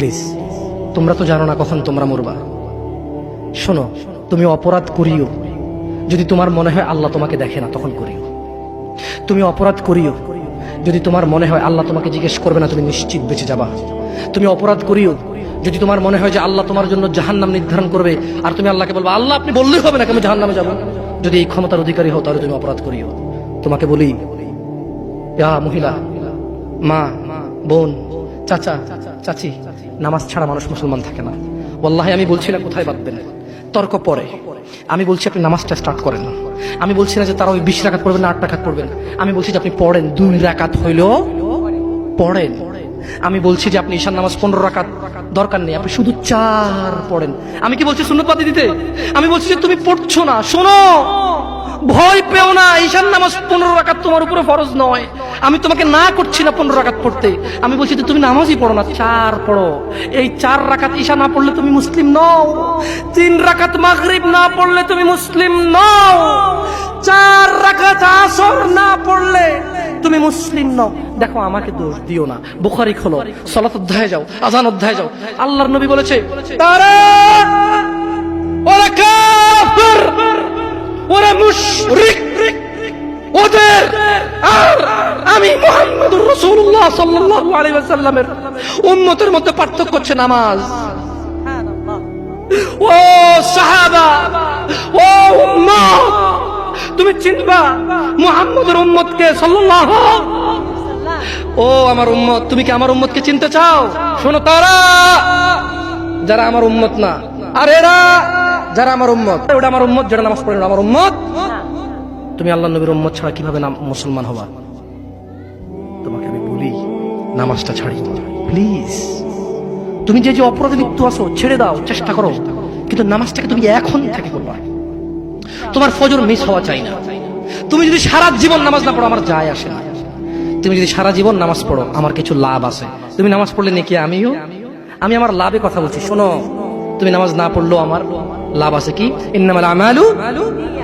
Please, তোমরা তো জানো না কখন তোমরা মরবা। শোনো, তুমি অপরাধ করিও যদি তোমার মনে হয় আল্লাহ তোমাকে দেখে না, তখন করিও। তুমি অপরাধ করিও যদি তোমার মনে হয় আল্লাহ তোমাকে জিজ্ঞেস করবে না, তুমি নিশ্চিত বেঁচে যাবা। তুমি অপরাধ করিও যদি তোমার মনে হয় যে আল্লাহ তোমার জন্য জাহান্নাম নির্ধারণ করবে, আর তুমি আল্লাহকে বলবা আল্লাহ আপনি বললেই হবে না আমি জাহান্নামে যাব। যদি এই ক্ষমতার অধিকারী হও তাহলে তুমি অপরাধ করিও। তোমাকে বলি, মহিলা, মা, বোন, চাচা, চাচি, নামাজ ছাড়া মানুষ মুসলমান থাকে না। ওয়াল্লাহি আমি বলছি না কোথায় বাঁধবেন, তর্ক পরে। আমি বলছি আপনি নামাজটা স্টার্ট করেন। আমি বলছি না যে তারা ওই 20 রাকাত পড়বেন না 8 রাকাত পড়বেন। আমি বলছি যে আপনি পড়েন, 2 রাকাত হইলেও পড়েন। আমি বলছি যে আপনি ঈশার নামাজ 15 রাকাত দরকার নেই, আপনি শুধু 4 পড়েন। আমি কি বলছি সুন্নত বাদ দিতে? আমি বলছি যে তুমি পড়ছো না, শোনো, ভয় পেও না, ঈশার নামাজ 15 রাকাত তোমার উপরে ফরজ নয়। আমি তোমাকে না করছি না 15 রাকাত পড়তে, আমি বলছি যে তুমি নামাজই পড়ো না, 4 পড়ো। এই 4 রাকাত ঈশা না পড়লে তুমি মুসলিম নও, 3 রাকাত মাগরিব না পড়লে তুমি মুসলিম নও, 4 রাকাত আসর না পড়লে তুমি মুসলিম নও। দেখো আমাকে দোষ দিও না, বুখারী খোলো, সালাত অধ্যায়ে যাও, আযান অধ্যায়ে যাও। আল্লাহর নবী বলেছে তারা ওরা কাফির, ওরা মুশরিক, ওদের আর আমি মুহাম্মদুর রাসূলুল্লাহ সাল্লাল্লাহু আলাইহি ওয়াসাল্লামের উম্মতের মধ্যে পার্থক্য হচ্ছে নামাজ। ও সাহাবা, ও উম্মত, তুমি চিনবা মুহাম্মদের উম্মতকে সাল্লাল্লাহু। ও আমার উম্মত, তুমি কি আমার উম্মতকে চিনতে চাও? শোনো, তারা যারা আমার উম্মত না, আর এরা যারা আমার উম্মত, ওটা আমার উম্মত যেটা নামাজ পড়ে না আমার উম্মত। তুমি আল্লাহর নবীর উম্মত ছাড়া কিভাবে মুসলমান হবা? তোমাকে আমি বলি নামাজটা ছাড়িও প্লিজ। তুমি যে যে অপরাধে লিপ্ত আছো ছেড়ে দাও, চেষ্টা করো, কিন্তু নামাজটাকে তুমি এখন থেকে করবা। তোমার ফজর মিস হওয়া চাই না। তুমি যদি সারা জীবন নামাজ না পড়ো আমার যায় আসে না। তুমি যদি সারা জীবন নামাজ পড়ো আমার কিছু লাভ আছে। তুমি নামাজ পড়লে নাকি আমি আমার লাভে কথা বলছি। শোনো, তুমি নামাজ না পড়লেও আমার লাভ আছে। কি? ইন্নামাল আমালু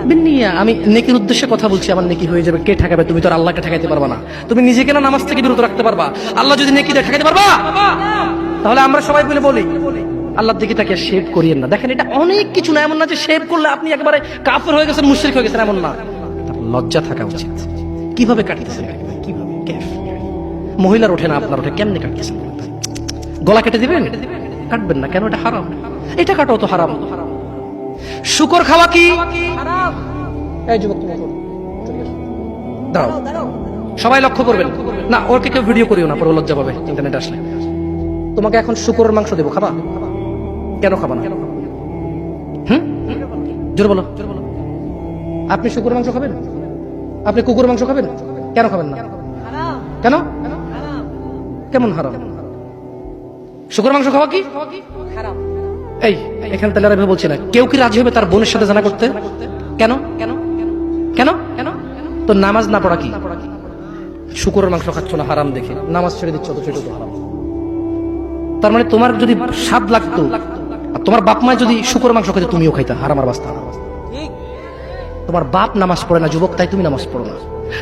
বিন্নিয়া। আমি নেকির উদ্দেশ্যে কথা বলছি, আমার নেকি হয়ে যাবে। কে ঠেকাবে? তুমি তো আর আল্লাহকে ঠেকাইতে পারবা না। তুমি নিজেকে না নামাজ থেকে বিরত রাখতে পারবা, আল্লাহ যদি নেকি দিয়ে ঠেকাইতে পারবা? তাহলে আমরা সবাই মিলে বলি আল্লাহর দিকে তাকিয়ে শেভ করিয়েন না। দেখেন, এটা অনেক কিছু না, এমন না যে শেভ করলে আপনি একেবারে কাফের হয়ে গেছেন, মুশরিক হয়ে গেছেন, এমন না। লজ্জা থাকা উচিত। কিভাবে কাটতেছেন? কিভাবে? মহিলার ওঠে না, আপনার ওঠে, কেমনে কাটতেছেন? গলা কেটে দিবেন? কাটবেন না কেন? এটা হারাম। এটা কাটাও তো হারাম। শুকর খাওয়া কি হারাম? এই যুবক, তুমি দাঁড়াও, সবাই লক্ষ্য করবেন না, ওকে কেউ ভিডিও করিও না, পরে লজ্জা পাবে ইন্টারনেট আসলে। তোমাকে এখন শুকরের মাংস দেবো, খাবা? কেন খাবা না? জোরে বলো। আপনি শুকরের মাংস খাবেন? আপনি কুকুরের মাংস খাবেন? কেন খাবেন না? কেন? কেমন হারাম? শুকর মাংস খাওয়া কি হারাম? এই এখানে তাহলে আর বলছি না, কেউ কি রাজি হবে তার বোনের সাথে জানা করতে? কেন? কেন? কেন? কেন? তো নামাজ না পড়া কি? শুকরের মাংস খাচ্ছ না হারাম দেখে নামাজ ছেড়ে দিচ্ছ, তো সেটা তো হারাম। তার মানে তোমার যদি স্বাদ লাগতো আর তোমার বাপ মায় যদি শুকরের মাংস খেতে, তুমিও খাইতা, হারাম আর বাস্তা। তোমার বাপ নামাজ পড়ে না যুবক, তাই তুমি নামাজ পড়ো না।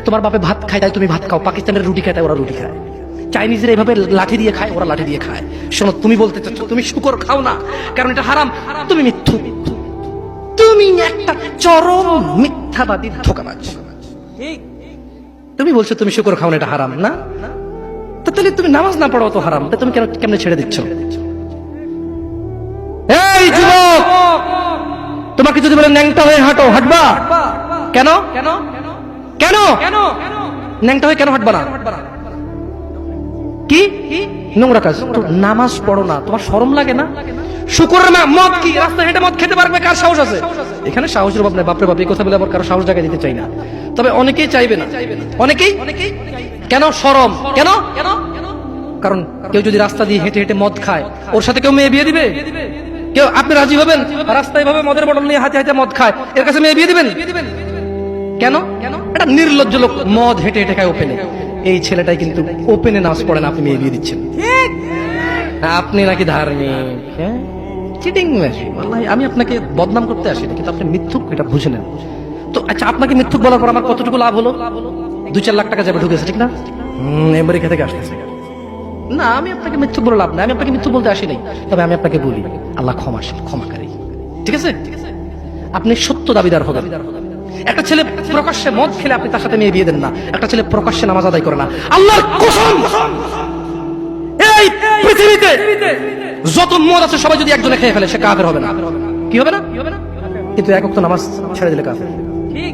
তোমার বাপে ভাত খায় তাই তুমি ভাত খাও। পাকিস্তানের রুটি খায় তাই ওরা রুটি খায়। চাইনিজরা এভাবে লাঠি দিয়ে খায়, ওরা লাঠি দিয়ে খায়। শোনো, তুমি বলতে চাচ্ছ তুমি শুকর খাও না কারণ এটা হারাম, তুমি মিথ্যুক। তুমি একটা চরম মিথ্যাবাদী, ধোঁকাবাজ। তুমি বলছো তুমি শুকর খাও না, এটা হারাম না? তো তাহলে তুমি নামাজ না পড়ো তো হারাম, তুমি কেমনে ছেড়ে দিচ্ছ? এই যুবক, তোমাকে যদি বলে ন্যাংটা হয়ে হাঁটো, হাঁটবা? কেন? কেন? কেন? ন্যাংটা হয়ে কেন হাঁটবা না? কি নোংরা কাজ? নামাজ পড়ো না, তোমার শরম লাগে না? শুকরের মদ কি রাস্তায় হেঁটে মদ খেতে পারবে? কার সাহস আছে? এখানে সাহসের অভাব নাই, বাপরে বাপ। এই কথা বলে আবার কারো সাহস জায়গায় দিতে চাই না, তবে অনেকেই চাইবে না। অনেকেই কেন? শরম। কেন? কারণ কেউ যদি রাস্তা দিয়ে হেঁটে হেঁটে মদ খায়, ওর সাথে কেউ মেয়ে বিয়ে দিবে? কেউ? আপনি রাজি হবেন রাস্তায় ভাবে মদের বটল নিয়ে হাতে হাতে মদ খায়, এর কাছে মেয়ে বিয়ে দিবেন? কেন? এটা নির্লজ্জ লোক, মদ হেঁটে হেঁটে খায় ওপেনে। এই ছেলেটাই কিন্তু ওপেনে নামাজ পড়ে না, আপনি মেয়ে বিয়ে দিচ্ছেন। আপনি নাকি ধার্মিক? Cheating machine. আল্লাহ, আমি আপনাকে বদনাম করতে আসি না, কিন্তু আপনি মিথ্যুক, এটা বুঝে নেন তো। আচ্ছা, আপনাকে মিথ্যুক বলার পর আমার কতটুকু লাভ হলো? 2-4 লাখ টাকা যাবে ঢুকেছে, ঠিক না? আমেরিকা থেকে আসতেছে, না, আমি আপনাকে মিথ্যুক বলে লাভ নাই, আমি আপনাকে মিথ্যুক বলতে আসি নাই, তবে আমি আপনাকে বলি আল্লাহ ক্ষমাশীল, ক্ষমাকারী। ঠিক আছে? আপনি সত্য দাবিদার হবেন। একটা ছেলে প্রকাশ্যে মদ খেলে আপনি তার সাথে মেয়ে বিয়ে দেন না, একটা ছেলে প্রকাশ্যে নামাজ আদায় করে না। আল্লাহর কসম, এই পৃথিবীতে যত মদ আছে সবাই যদি একজনে খেয়ে ফেলে, সে কাফের হবে না। কি হবে না? কিন্তু এক ওয়াক্ত নামাজ ছেড়ে দিলে কাফের। ঠিক?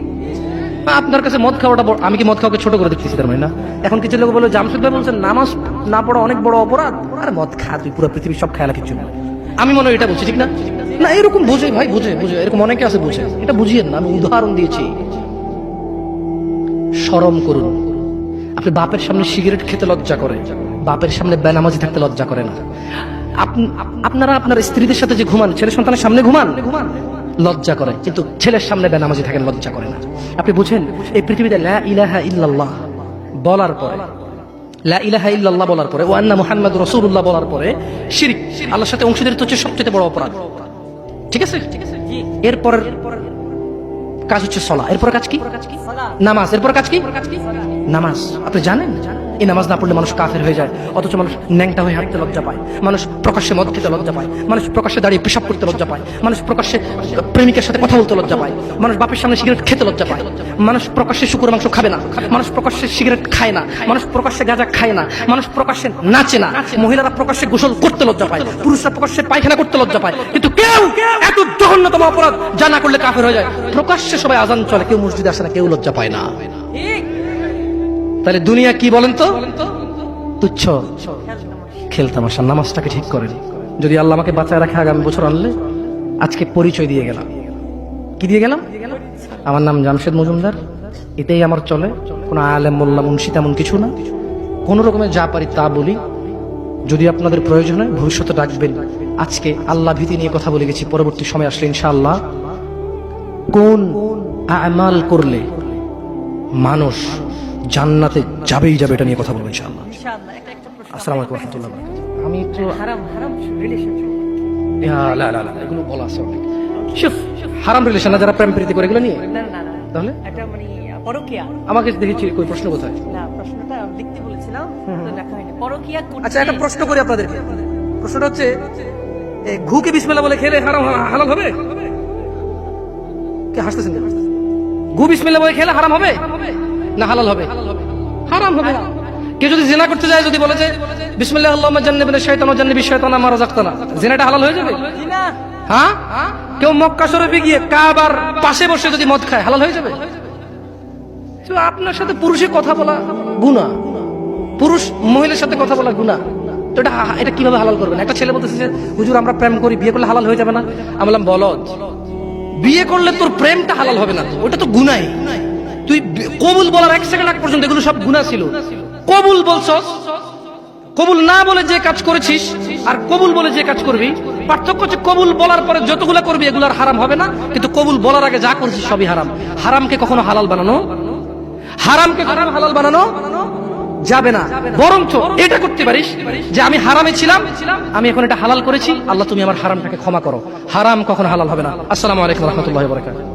আপনার কাছে মদ খাওয়াটা আমি কি মদ খাওয়াকে ছোট করে দেখতেছি তার মানে না? এখন কিছু লোক বলে জামশেদ ভাই বলছেন নামাজ না পড়া অনেক বড় অপরাধ, আর মদ খা তুই, পুরো পৃথিবীর সব খেয়ালা কিছু না। আমি মনে হয় এটা বলছি, ঠিক না? না, এরকম বুঝে ভাই, বুঝে এরকম অনেকে আছে বুঝে, এটা বুঝিয়েন না। আমি উদাহরণ দিয়েছি। শরম করুন। আপনি বাপের সামনে সিগারেট খেতে লজ্জা করে, বাপের সামনে বেনামাজি থাকতে লজ্জা করে না। আপনারা আপনার স্ত্রীদের সাথে যে ঘুমান, ছেলে সন্তানের সামনে ঘুমান, লজ্জা করে, কিন্তু ছেলের সামনে বেনামাজি থাকেন, লজ্জা করে না। আপনি বুঝেন, এই পৃথিবীতে লা ইলাহা ইল্লাল্লাহ বলার পরে, লা ইলাহা ইল্লাল্লাহ বলার পরে, ওয়া আন্না মুহাম্মাদুর রাসূলুল্লাহ বলার পরে শিরক, আল্লাহর সাথে অংশীদারিত্ব হচ্ছে সবচেয়ে বড় অপরাধ। ঠিক আছে? এরপর কাজ হচ্ছে সালাত, এরপর কাজ কি? নামাজ। এরপর কাজ কি? নামাজ। আপনি জানেন এই নামাজ না পড়লে মানুষ কাফের হয়ে যায়, অথচ মানুষ ন্যাংটা হয়ে হাঁটতে লজ্জা পায়, মানুষ প্রকাশ্যে মদ খেতে লজ্জা পায়, মানুষ প্রকাশ্যে দাঁড়িয়ে পেশাব করতে লজ্জা পায়, মানুষ প্রকাশ্যে প্রেমিকের সাথে কথা বলতে লজ্জা পায়, মানুষ বাপের সামনে সিগারেট খেতে লজ্জা পায়, মানুষ প্রকাশ্যে শুকর মাংস খাবে না, মানুষ প্রকাশ্যে সিগারেট খায় না, মানুষ প্রকাশ্যে গাঁজা খায় না, মানুষ প্রকাশ্যে নাচে না, মহিলারা প্রকাশ্যে গোসল করতে লজ্জা পায়, পুরুষরা প্রকাশ্যে পায়খানা করতে লজ্জা পায়, কিন্তু কেউ এত জঘন্যতম অপরাধ যা না করলে কাফের হয়ে যায়। প্রকাশ্যে সবাই আজান চলে, কেউ মসজিদে আসে না, কেউ লজ্জা পায় না। তাহলে দুনিয়া কি বলেন তো? তুচ্ছ খেলতামাশা। নামাজটাকে ঠিক করেন। যদি আল্লাহ আমাকে বাঁচায় রাখে আগামী বছর আনলে, আজকে পরিচয় দিয়ে গেলাম। কি দিয়ে গেলাম? আমার নাম জামশেদ মজুমদার, এটাই আমার চলে। কোনো আলেম মোল্লা মুন্সি তেমন কিছু না, কোন রকমের যা পারি তা বলি। যদি আপনাদের প্রয়োজন হয় ভবিষ্যতে ডাকবেন। আজকে আল্লাহ ভীতি নিয়ে কথা বলে গেছি, পরবর্তী সময় আসলে ইনশাআল্লাহ কোন আমাল করলে মানুষ জান্নাতে যাবেই যাবে, এটা নিয়ে কথা বলবো ইনশাআল্লাহ। আসসালামু আলাইকুম ওয়া রাহমাতুল্লাহ। আমি তো হারাম রিলেশনশিপ, লা লা লা এগুলো বলা আছে অনেক। শুফ, হারাম রিলেশন না, যারা প্রেম প্রীতি করে এগুলো নিয়ে, না না না, তাহলে এটা মানে পরকিয়া। আমাকে দেখেছি কই প্রশ্ন কোথায়? না, প্রশ্নটা লিখতে বলেছিলাম তো লেখা হয়নি। পরকিয়া করতে। আচ্ছা, একটা প্রশ্ন করি আপনাদেরকে। প্রশ্নটা হচ্ছে, ঘুকে বিসমিল্লাহ বলে খেলে হারাম হালাল হবে? কে হাসতেছেন? ঘু বিসমিল্লাহ বলে খেলে হারাম হবে না হালাল হবে? হারাম হবে। কেউ যদি জিনা করতে যায়, যদি বলে যে বিসমিল্লাহ আল্লাহুম্মা জান্নিবনা শাইতান ওয়া জান্নিবিশ শাইতানা মা রাযাকতানা, জিনাটা হালাল হয়ে যাবে? হ্যাঁ? কেউ মক্কা শরীফে গিয়ে কাবার পাশে বসে যদি মদ খায়, হালাল হয়ে যাবে? তো আপনার সাথে পুরুষে কথা বলা গুনাহ, পুরুষ মহিলার সাথে কথা বলা গুনাহ, তো এটা কিভাবে হালাল করবেন? একটা ছেলে বলতেছে যে হুজুর আমরা প্রেম করি, বিয়ে করলে হালাল হয়ে যাবে না? আমি বললাম বলদ, বিয়ে করলে তোর প্রেমটা হালাল হবে না, ওটা তো গুনাহই। তুই কবুল বলার 1 সেকেন্ড আগ পর্যন্ত এগুলো সব গুনাহ ছিল। কবুল বলছস, কবুল না বলে যে কাজ করেছিস আর কবুল বলে যে কাজ করবি, পার্থক্য হচ্ছে কবুল বলার পরে যতগুলো করবি এগুলো আর হারাম হবে না, কিন্তু কবুল বলার আগে যা করছিস সবই হারাম। হারামকে কখনো হালাল বানানো, হারামকে কখনো হালাল বানানো যাবে না। বরঞ্চ এটা করতে পারিস যে আমি হারামে ছিলাম, আমি এখন এটা হালাল করেছি, আল্লাহ তুমি আমার হারামটাকে ক্ষমা করো। হারাম কখনো হালাল হবে না। আসসালামু আলাইকুম ওয়া রাহমাতুল্লাহি ওয়া বারাকাতুহু।